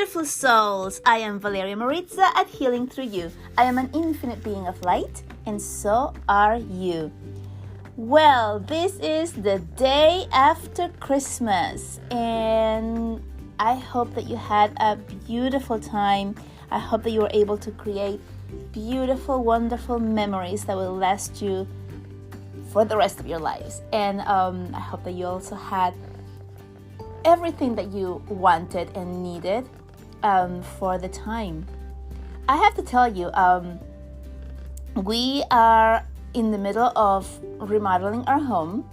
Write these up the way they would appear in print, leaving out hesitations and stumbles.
beautiful souls. I am Valeria Maritza at Healing Through You. I am an infinite being of light, and so are you. Well, this is the day after Christmas, and I hope that you had a beautiful time. I hope that you were able to create beautiful, wonderful memories that will last you for the rest of your lives. And I hope that you also had everything that you wanted and needed for the time. I have to tell you, we are in the middle of remodeling our home,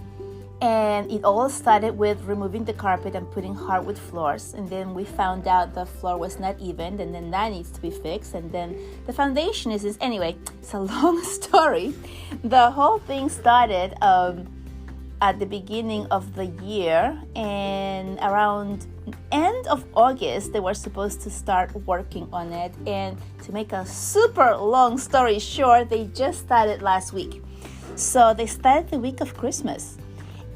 and it all started with removing the carpet and putting hardwood floors, and then we found out the floor was not even, and then that needs to be fixed, and then the foundation is anyway, it's a long story. The whole thing started at the beginning of the year, and around end of August they were supposed to start working on it, and to make a super long story short, they just started last week. So they started the week of Christmas,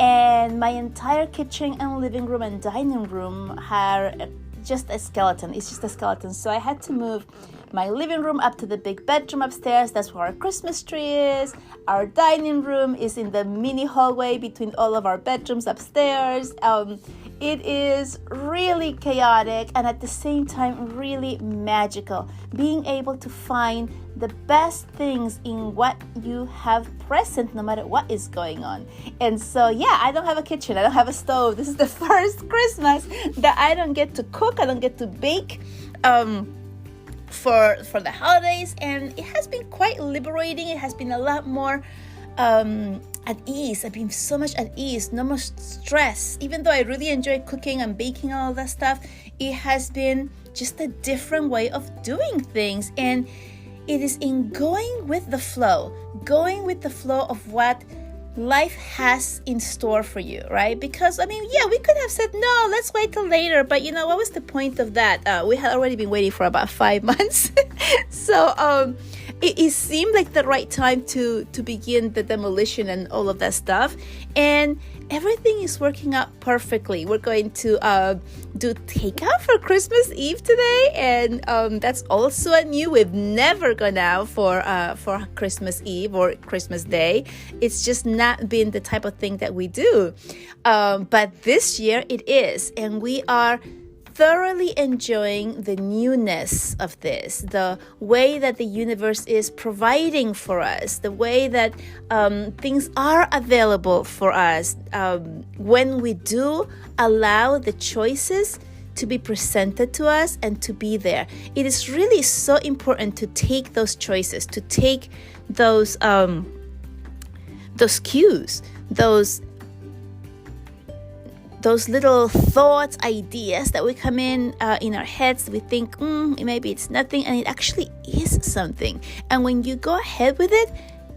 and my entire kitchen and living room and dining room had just a skeleton. It's just a skeleton. So I had to move my living room up to the big bedroom upstairs. That's where our Christmas tree is. Our dining room is in the mini hallway between all of our bedrooms upstairs. It is really chaotic and at the same time really magical. Being able to find the best things in what you have present no matter what is going on. And so yeah, I don't have a kitchen, I don't have a stove. This is the first Christmas that I don't get to cook, I don't get to bake for the holidays, and it has been quite liberating. It has been a lot more at ease. I've been so much at ease, no more stress. Even though I really enjoy cooking and baking and all that stuff, it has been just a different way of doing things, and it is in going with the flow of what life has in store for you, right? Because, we could have said, no, let's wait till later. But, what was the point of that? We had already been waiting for about 5 months. So it seemed like the right time to begin the demolition and all of that stuff. And everything is working out perfectly. We're going to do takeout for Christmas Eve today, and that's also a new. We've never gone out for Christmas Eve or Christmas Day. It's just not been the type of thing that we do. But this year it is, and we are thoroughly enjoying the newness of this, the way that the universe is providing for us, the way that things are available for us when we do allow the choices to be presented to us and to be there. It is really so important to take those choices, to take those cues, those little thoughts, ideas that we come in our heads. We think, maybe it's nothing, and it actually is something. And when you go ahead with it,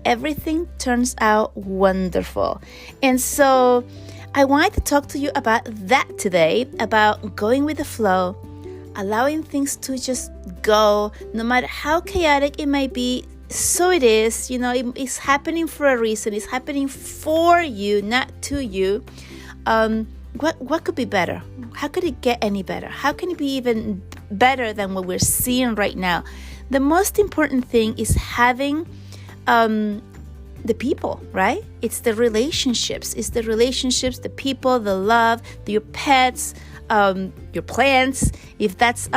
everything turns out wonderful. And so I wanted to talk to you about that today, about going with the flow, allowing things to just go, no matter how chaotic it might be. So it is, it's happening for a reason. It's happening for you, not to you. What could be better? How could it get any better? How can it be even better than what we're seeing right now? The most important thing is having the people, right? It's the relationships. It's the relationships, the people, the love, your pets, your plants. If that's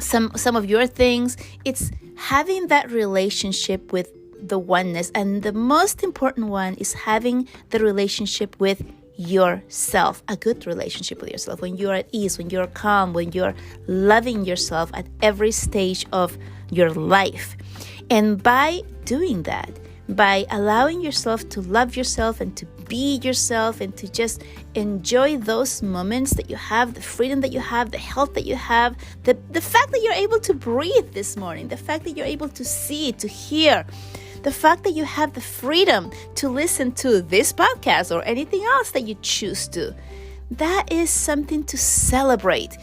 some of your things, it's having that relationship with the oneness. And the most important one is having the relationship with yourself, a good relationship with yourself, when you're at ease, when you're calm, when you're loving yourself at every stage of your life. And by doing that, by allowing yourself to love yourself and to be yourself and to just enjoy those moments that you have, the freedom that you have, the health that you have, the fact that you're able to breathe this morning, the fact that you're able to see, to hear, the fact that you have the freedom to listen to this podcast or anything else that you choose to, that is something to celebrate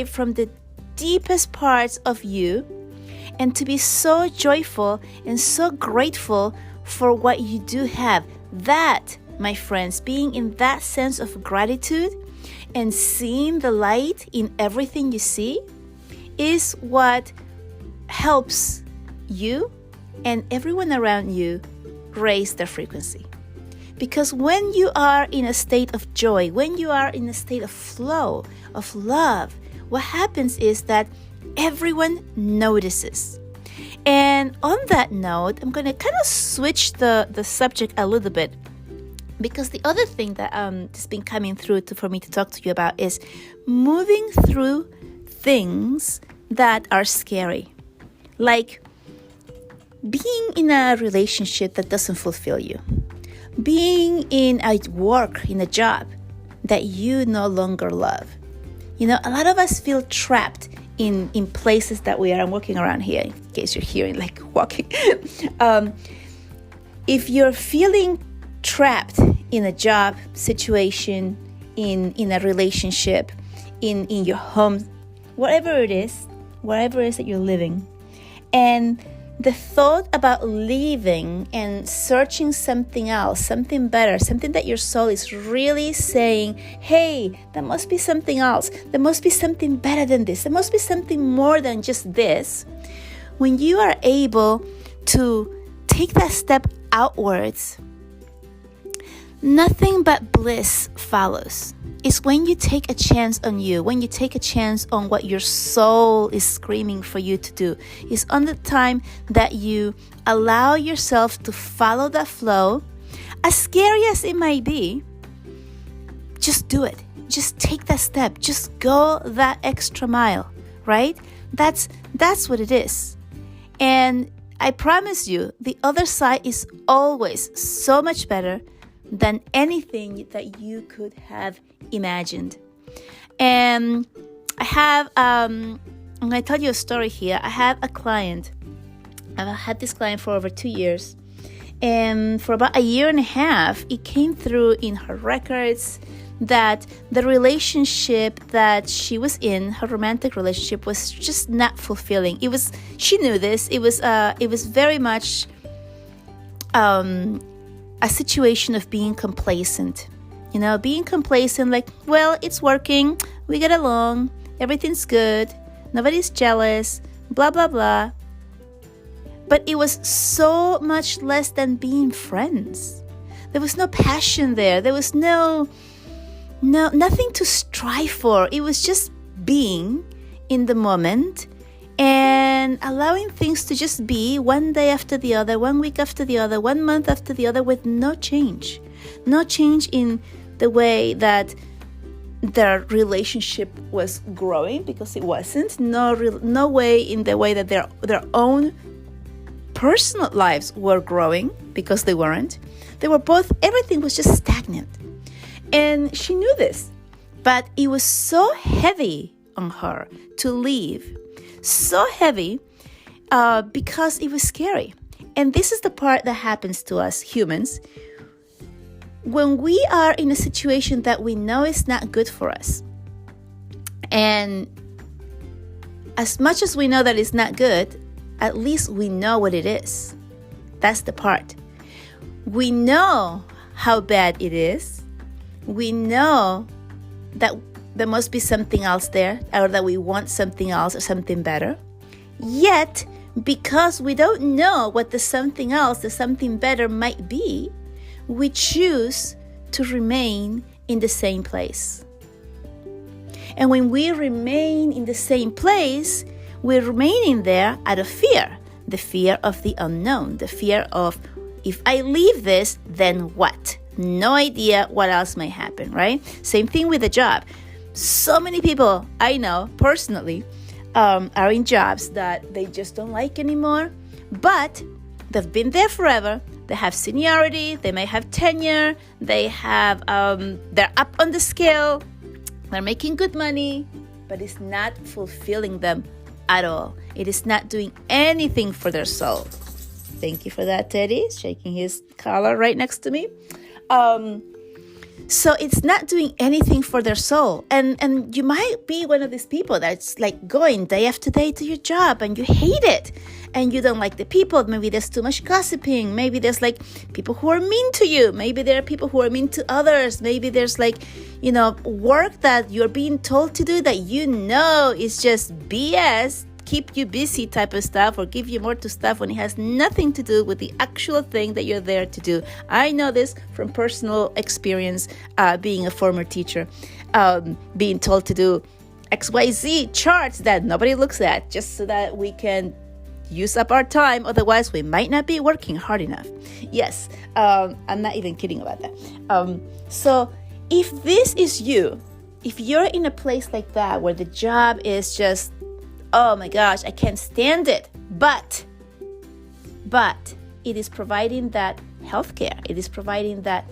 from the deepest parts of you, and to be so joyful and so grateful for what you do have. That, my friends, being in that sense of gratitude and seeing the light in everything you see is what helps you and everyone around you raise their frequency. Because when you are in a state of joy, when you are in a state of flow, of love, what happens is that everyone notices. And on that note, I'm going to kind of switch the subject a little bit, because the other thing that has been coming through for me to talk to you about is moving through things that are scary. Like being in a relationship that doesn't fulfill you. Being in a work, in a job that you no longer love. You know, a lot of us feel trapped in places that we are. I'm walking around here in case you're hearing like walking. If you're feeling trapped in a job situation, in a relationship, in your home, wherever it is that you're living, and the thought about leaving and searching something else, something better, something that your soul is really saying, hey, there must be something else. There must be something better than this. There must be something more than just this. When you are able to take that step outwards, nothing but bliss follows. It's when you take a chance on you, when you take a chance on what your soul is screaming for you to do. It's on the time that you allow yourself to follow that flow. As scary as it might be, just do it. Just take that step. Just go that extra mile, right? That's what it is. And I promise you, the other side is always so much better than anything that you could have imagined. And I'm going to tell you a story here. I have a client. I've had this client for over 2 years. And for about a year and a half, it came through in her records that the relationship that she was in, her romantic relationship, was just not fulfilling. She knew this. It was very much a situation of being complacent. You know, being complacent, like, well, it's working, we get along, everything's good, nobody's jealous, blah, blah, blah. But it was so much less than being friends. There was no passion there. There was nothing to strive for. It was just being in the moment and allowing things to just be one day after the other, 1 week after the other, 1 month after the other, with no change. No change in the way that their relationship was growing, because it wasn't. No way in the way that their own personal lives were growing, because they weren't. They were both, everything was just stagnant. And she knew this, but it was so heavy on her to leave. So heavy because it was scary. And this is the part that happens to us humans. When we are in a situation that we know is not good for us, and as much as we know that it's not good, at least we know what it is. That's the part. We know how bad it is. We know that there must be something else there, or that we want something else or something better. Yet, because we don't know what the something else, the something better might be, we choose to remain in the same place. And when we remain in the same place, we're remaining there out of fear. The fear of the unknown. The fear of, if I leave this, then what? No idea what else might happen, right? Same thing with a job. So many people I know personally are in jobs that they just don't like anymore, but they've been there forever. They have seniority, they may have tenure, they have they're up on the scale, they're making good money, but it's not fulfilling them at all. It is not doing anything for their soul. Thank you for that, Teddy, shaking his collar right next to me. So it's not doing anything for their soul. And you might be one of these people that's like going day after day to your job and you hate it. And you don't like the people. Maybe there's too much gossiping. Maybe there's like people who are mean to you. Maybe there are people who are mean to others. Maybe there's like, work that you're being told to do that is just BS, keep you busy type of stuff, or give you more to stuff when it has nothing to do with the actual thing that you're there to do. I know this from personal experience, being a former teacher, being told to do XYZ charts that nobody looks at just so that we can use up our time. Otherwise, we might not be working hard enough. Yes, I'm not even kidding about that. So if this is you, if you're in a place like that where the job is just, oh my gosh, I can't stand it, but it is providing that healthcare, it is providing that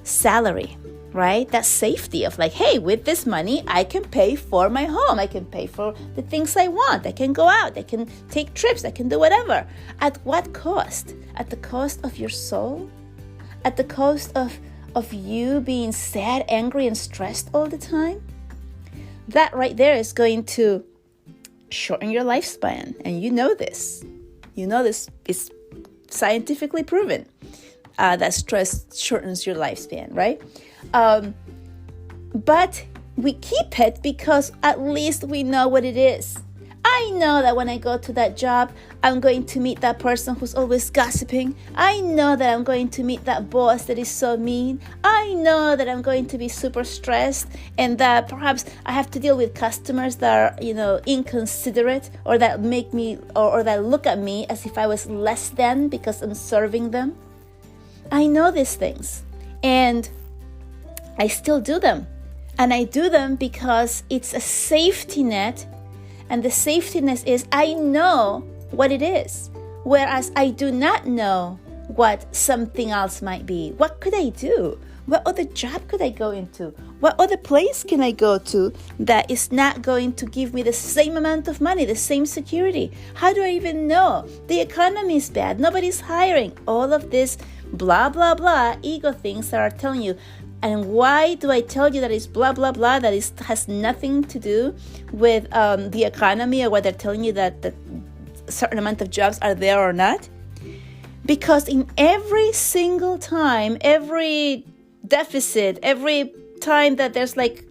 salary, right? That safety of like, hey, with this money, I can pay for my home. I can pay for the things I want. I can go out. I can take trips. I can do whatever. At what cost? At the cost of your soul? At the cost of you being sad, angry, and stressed all the time? That right there is going to shorten your lifespan. And you know this. Is scientifically proven. That stress shortens your lifespan, right? But we keep it because at least we know what it is. I know that when I go to that job, I'm going to meet that person who's always gossiping. I know that I'm going to meet that boss that is so mean. I know that I'm going to be super stressed and that perhaps I have to deal with customers that are, inconsiderate, or that make me or that look at me as if I was less than because I'm serving them. I know these things, and I still do them. And I do them because it's a safety net. And the safety net is I know what it is. Whereas I do not know what something else might be. What could I do? What other job could I go into? What other place can I go to that is not going to give me the same amount of money, the same security? How do I even know? The economy is bad. Nobody's hiring. All of this blah, blah, blah, ego things that are telling you. And why do I tell you that it's blah, blah, blah, that has nothing to do with the economy, or whether they're telling you that a certain amount of jobs are there or not? Because in every single time, every deficit, every time that there's like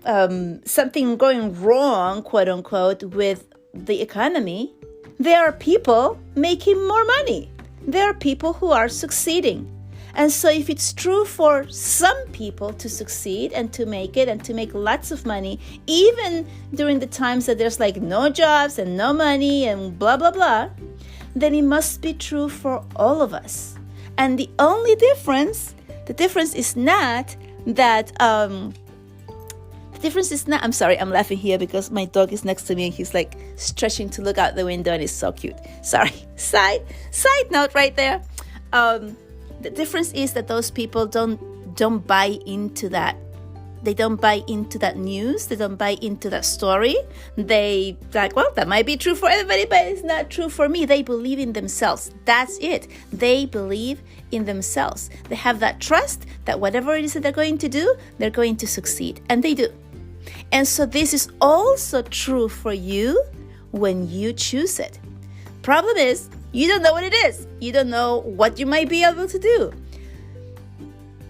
something going wrong, quote unquote, with the economy, there are people making more money. There are people who are succeeding. And so if it's true for some people to succeed and to make it and to make lots of money, even during the times that there's like no jobs and no money and blah, blah, blah, then it must be true for all of us. And the only difference, is not that, I'm sorry, I'm laughing here because my dog is next to me and he's like stretching to look out the window and it's so cute. Sorry, side note right there. The difference is that those people don't buy into that. They don't buy into that news. They don't buy into that story. They like, well, that might be true for everybody, but it's not true for me. They believe in themselves. That's it. They believe in themselves. They have that trust that whatever it is that they're going to do, they're going to succeed. And they do. And so this is also true for you when you choose it. Problem is, you don't know what it is. You don't know what you might be able to do.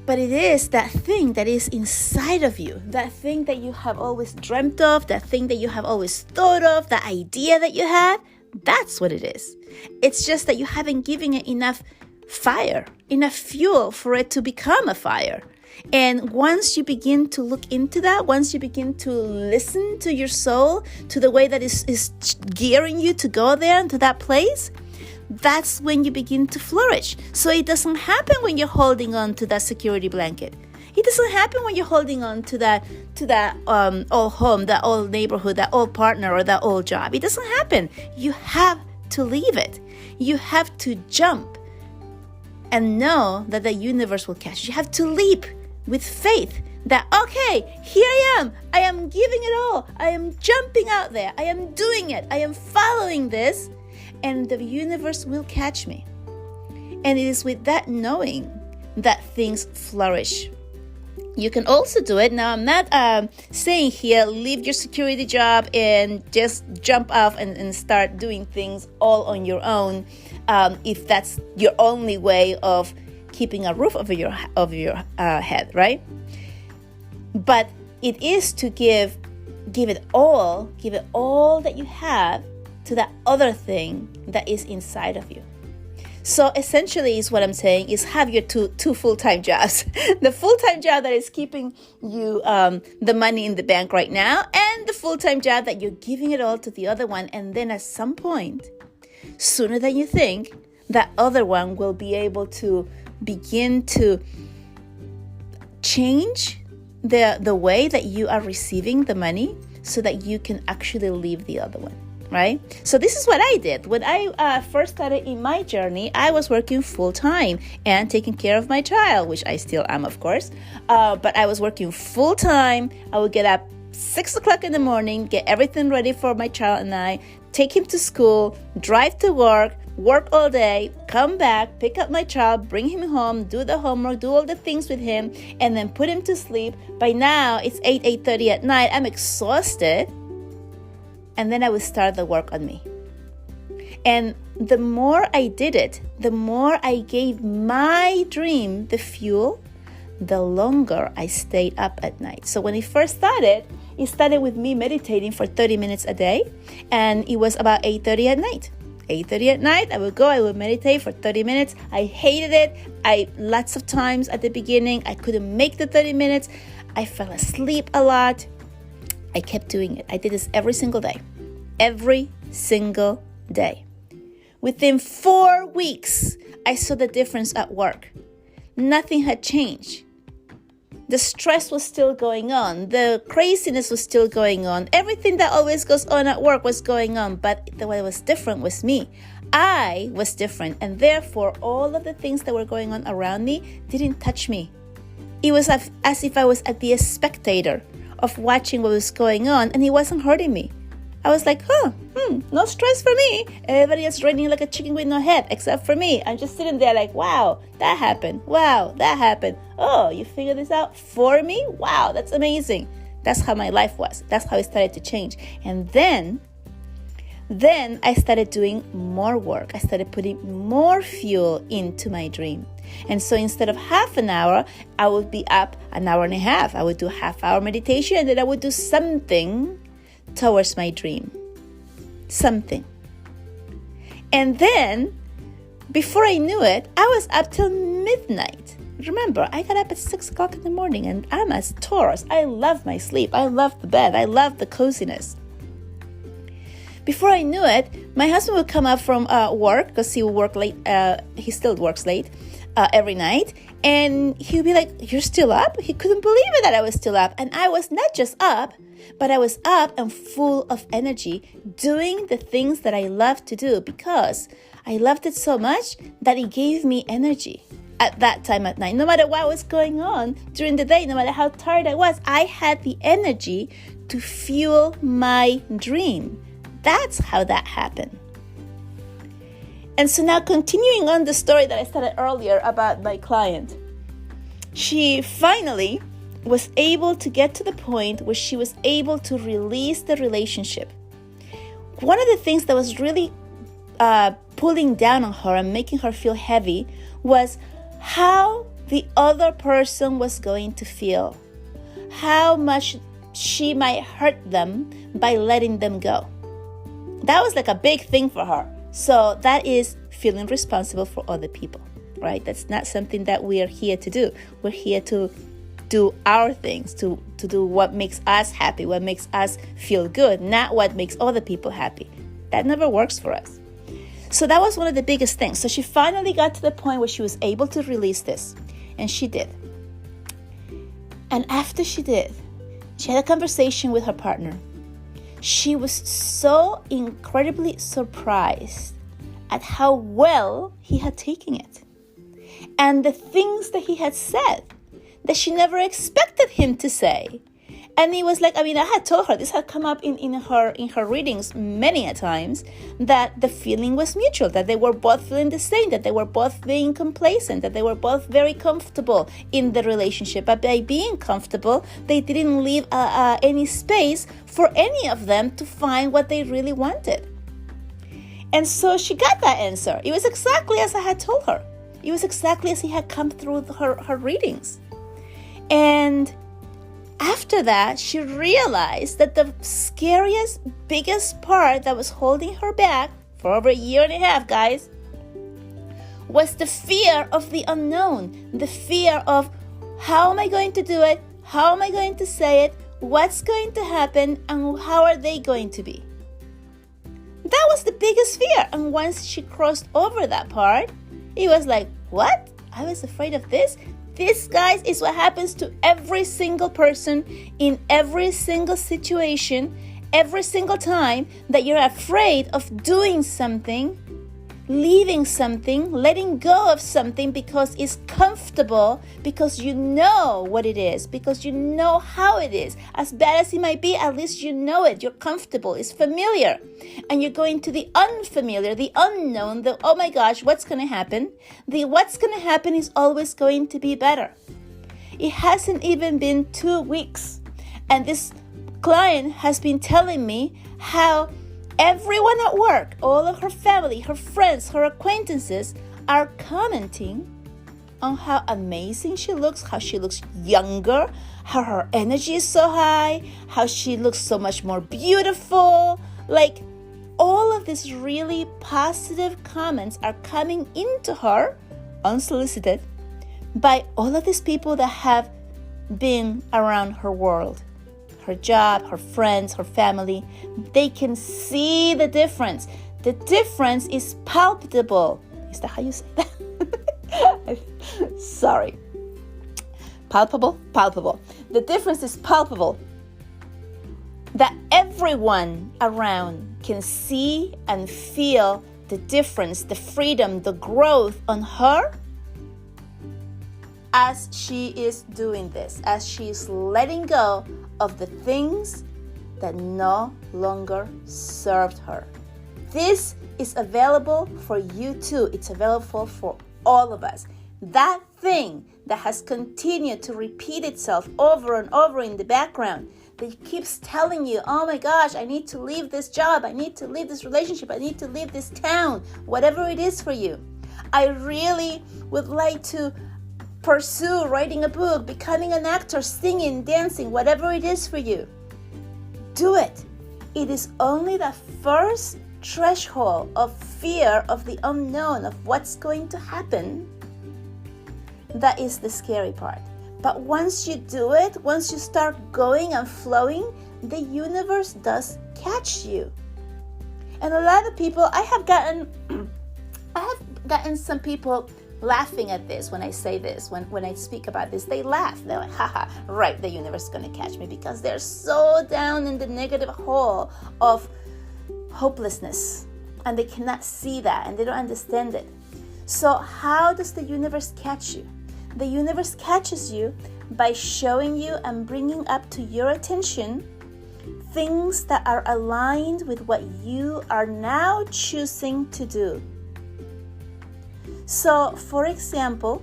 But it is that thing that is inside of you, that thing that you have always dreamt of, that thing that you have always thought of, that idea that you have. That's what it is. It's just that you haven't given it enough fire, enough fuel for it to become a fire. And once you begin to look into that, once you begin to listen to your soul, to the way that is gearing you to go there and to that place, that's when you begin to flourish. So it doesn't happen when you're holding on to that security blanket. It doesn't happen when you're holding on to that old home, that old neighborhood, that old partner, or that old job. It doesn't happen. You have to leave it. You have to jump and know that the universe will catch you. You have to leap with faith that, okay, here I am. I am giving it all. I am jumping out there. I am doing it. I am following this. And the universe will catch me. And it is with that knowing that things flourish You can also do it. Now, I'm not saying here, leave your security job and just jump off and start doing things all on your own, if that's your only way of keeping a roof over your head, right? But it is to give it all that you have to that other thing that is inside of you. So essentially is what I'm saying is have your two full-time jobs. The full-time job that is keeping you the money in the bank right now, and the full-time job that you're giving it all to the other one. And then at some point, sooner than you think, that other one will be able to begin to change the way that you are receiving the money so that you can actually leave the other one. Right? So this is what I did. When I first started in my journey, I was working full-time and taking care of my child, which I still am, of course. But I was working full-time. I would get up 6 o'clock in the morning, get everything ready for my child and I, take him to school, drive to work all day, come back, pick up my child, bring him home, do the homework, do all the things with him, and then put him to sleep. By now, it's 8:30 at night. I'm exhausted. And then I would start the work on me. And the more I did it, the more I gave my dream the fuel, the longer I stayed up at night. So when it started with me meditating for 30 minutes a day. And it was about 8:30 at night. 8:30 at night, I would meditate for 30 minutes. I hated it. Lots of times at the beginning, I couldn't make the 30 minutes. I fell asleep a lot. I kept doing it. I did this every single day. Every single day. Within 4 weeks, I saw the difference at work. Nothing had changed. The stress was still going on. The craziness was still going on. Everything that always goes on at work was going on. But what was different was me. I was different. And therefore, all of the things that were going on around me didn't touch me. It was as if I was a spectator of watching what was going on, and it wasn't hurting me. I was like, no stress for me. Everybody is running like a chicken with no head, except for me. I'm just sitting there like, wow, that happened. Wow, that happened. Oh, you figured this out for me? Wow, that's amazing. That's how my life was. That's how it started to change. And then I started doing more work. I started putting more fuel into my dream. And so instead of half an hour, I would be up an hour and a half. I would do half-hour meditation, and then I would do something towards my dream. Something. And then, before I knew it, I was up till midnight. Remember, I got up at 6 o'clock in the morning, and I'm a Taurus. I love my sleep. I love the bed. I love the coziness. Before I knew it, my husband would come up from work, because he would work late. He still works late every night. And he would be like, "You're still up?" He couldn't believe it that I was still up. And I was not just up, but I was up and full of energy, doing the things that I love to do, because I loved it so much that it gave me energy at that time at night. No matter what was going on during the day, no matter how tired I was, I had the energy to fuel my dream. That's how that happened. And so now, continuing on the story that I started earlier about my client, she finally was able to get to the point where she was able to release the relationship. One of the things that was really pulling down on her and making her feel heavy was how the other person was going to feel, how much she might hurt them by letting them go. That was like a big thing for her. So that is feeling responsible for other people, right? That's not something that we are here to do. We're here to do our things, to do what makes us happy, what makes us feel good, not what makes other people happy. That never works for us. So that was one of the biggest things. So she finally got to the point where she was able to release this, and she did. And after she did, she had a conversation with her partner. She was so incredibly surprised at how well he had taken it, and the things that he had said that she never expected him to say, And it was like, I had told her, this had come up in her readings many a times, that the feeling was mutual, that they were both feeling the same, that they were both being complacent, that they were both very comfortable in the relationship. But by being comfortable, they didn't leave any space for any of them to find what they really wanted. And so she got that answer. It was exactly as I had told her. It was exactly as he had come through her readings. And after that, she realized that the scariest, biggest part that was holding her back for over 1.5 years, guys, was the fear of the unknown. The fear of, how am I going to do it? How am I going to say it? What's going to happen? And how are they going to be? That was the biggest fear. And once she crossed over that part, it was like, what? I was afraid of this? This, guys, is what happens to every single person in every single situation, every single time that you're afraid of doing something, leaving something, letting go of something because it's comfortable, because you know what it is, because you know how it is. As bad as it might be, at least you know it. You're comfortable. It's familiar. And you're going to the unfamiliar, the unknown, the, oh my gosh, what's going to happen? The what's going to happen is always going to be better. It hasn't even been 2 weeks. And this client has been telling me how everyone at work, all of her family, her friends, her acquaintances are commenting on how amazing she looks, how she looks younger, how her energy is so high, how she looks so much more beautiful. Like, all of these really positive comments are coming into her, unsolicited, by all of these people that have been around her world. Her job, her friends, her family. They can see the difference. The difference is palpable. Is that how you say that? Sorry. Palpable? Palpable. The difference is palpable. That everyone around can see and feel the difference, the freedom, the growth on her as she is doing this, as she is letting go of the things that no longer served her. This is available for you too. It's available for all of us. That thing that has continued to repeat itself over and over in the background, that keeps telling you, oh my gosh, I need to leave this job, I need to leave this relationship, I need to leave this town, whatever it is for you. I really would like to pursue writing a book, becoming an actor, singing, dancing, whatever it is for you. Do it. It is only the first threshold of fear of the unknown, of what's going to happen, that is the scary part. But once you do it, once you start going and flowing, the universe does catch you. And a lot of people, I have gotten some people laughing at this when I say this, when I speak about this. They laugh. They're like, haha, right, the universe is going to catch me, because they're so down in the negative hole of hopelessness, and they cannot see that, and they don't understand it. So how does the universe catch you? The universe catches you by showing you and bringing up to your attention things that are aligned with what you are now choosing to do. So, for example,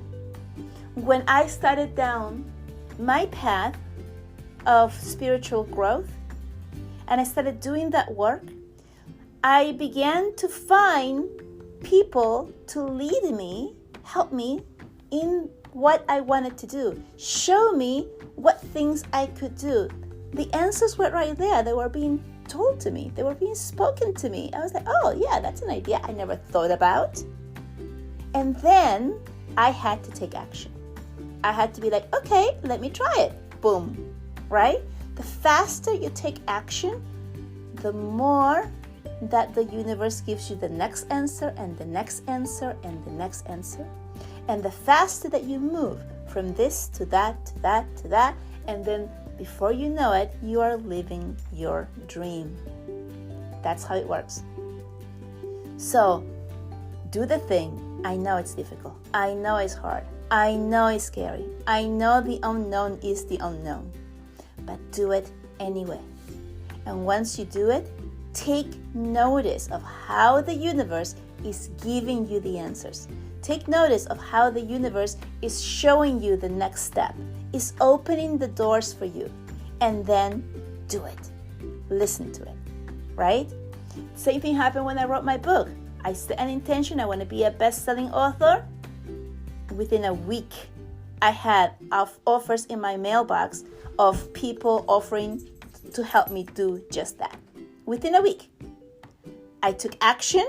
when I started down my path of spiritual growth and I started doing that work, I began to find people to lead me, help me in what I wanted to do, show me what things I could do. The answers were right there. They were being told to me. They were being spoken to me. I was like, oh yeah, that's an idea I never thought about. And then I had to take action. I had to be like, okay, let me try it. Boom, right? The faster you take action, the more that the universe gives you the next answer and the next answer and the next answer. And the faster that you move from this to that, to that, to that, and then before you know it, you are living your dream. That's how it works. So, do the thing. I know it's difficult. I know it's hard. I know it's scary. I know the unknown is the unknown. but do it anyway. And once you do it, take notice of how the universe is giving you the answers. Take notice of how the universe is showing you the next step, is opening the doors for you, and then do it. Listen to it, right? Same thing happened when I wrote my book. I set an intention, I want to be a best-selling author. Within a week, I had offers in my mailbox of people offering to help me do just that. Within a week, I took action.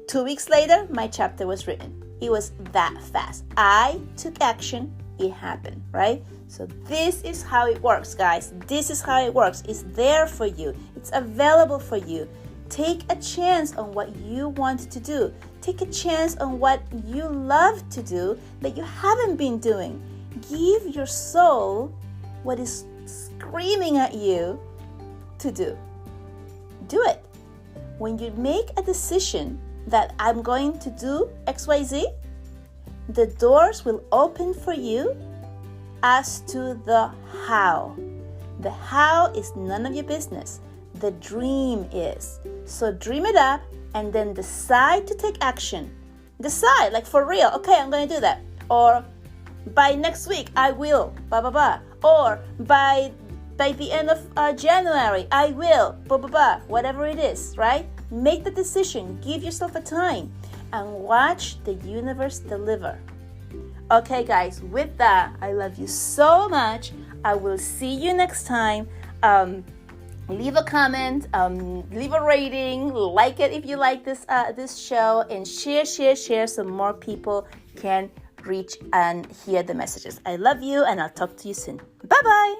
2 weeks later, my chapter was written. It was that fast. I took action, it happened, right? So this is how it works, guys. This is how it works. It's there for you. It's available for you. Take a chance on what you want to do. Take a chance on what you love to do that you haven't been doing. Give your soul what is screaming at you to do. Do it. When you make a decision that I'm going to do XYZ, the doors will open for you as to the how. The how is none of your business. The dream is. So dream it up and then decide to take action. Decide, like for real, okay, I'm going to do that. Or by next week, I will, blah, blah, blah. Or by the end of January, I will, blah, blah, blah. Whatever it is, right? Make the decision. Give yourself a time and watch the universe deliver. Okay, guys, with that, I love you so much. I will see you next time. Leave a comment, leave a rating, like it if you like this show, and share so more people can reach and hear the messages. I love you, and I'll talk to you soon. Bye-bye.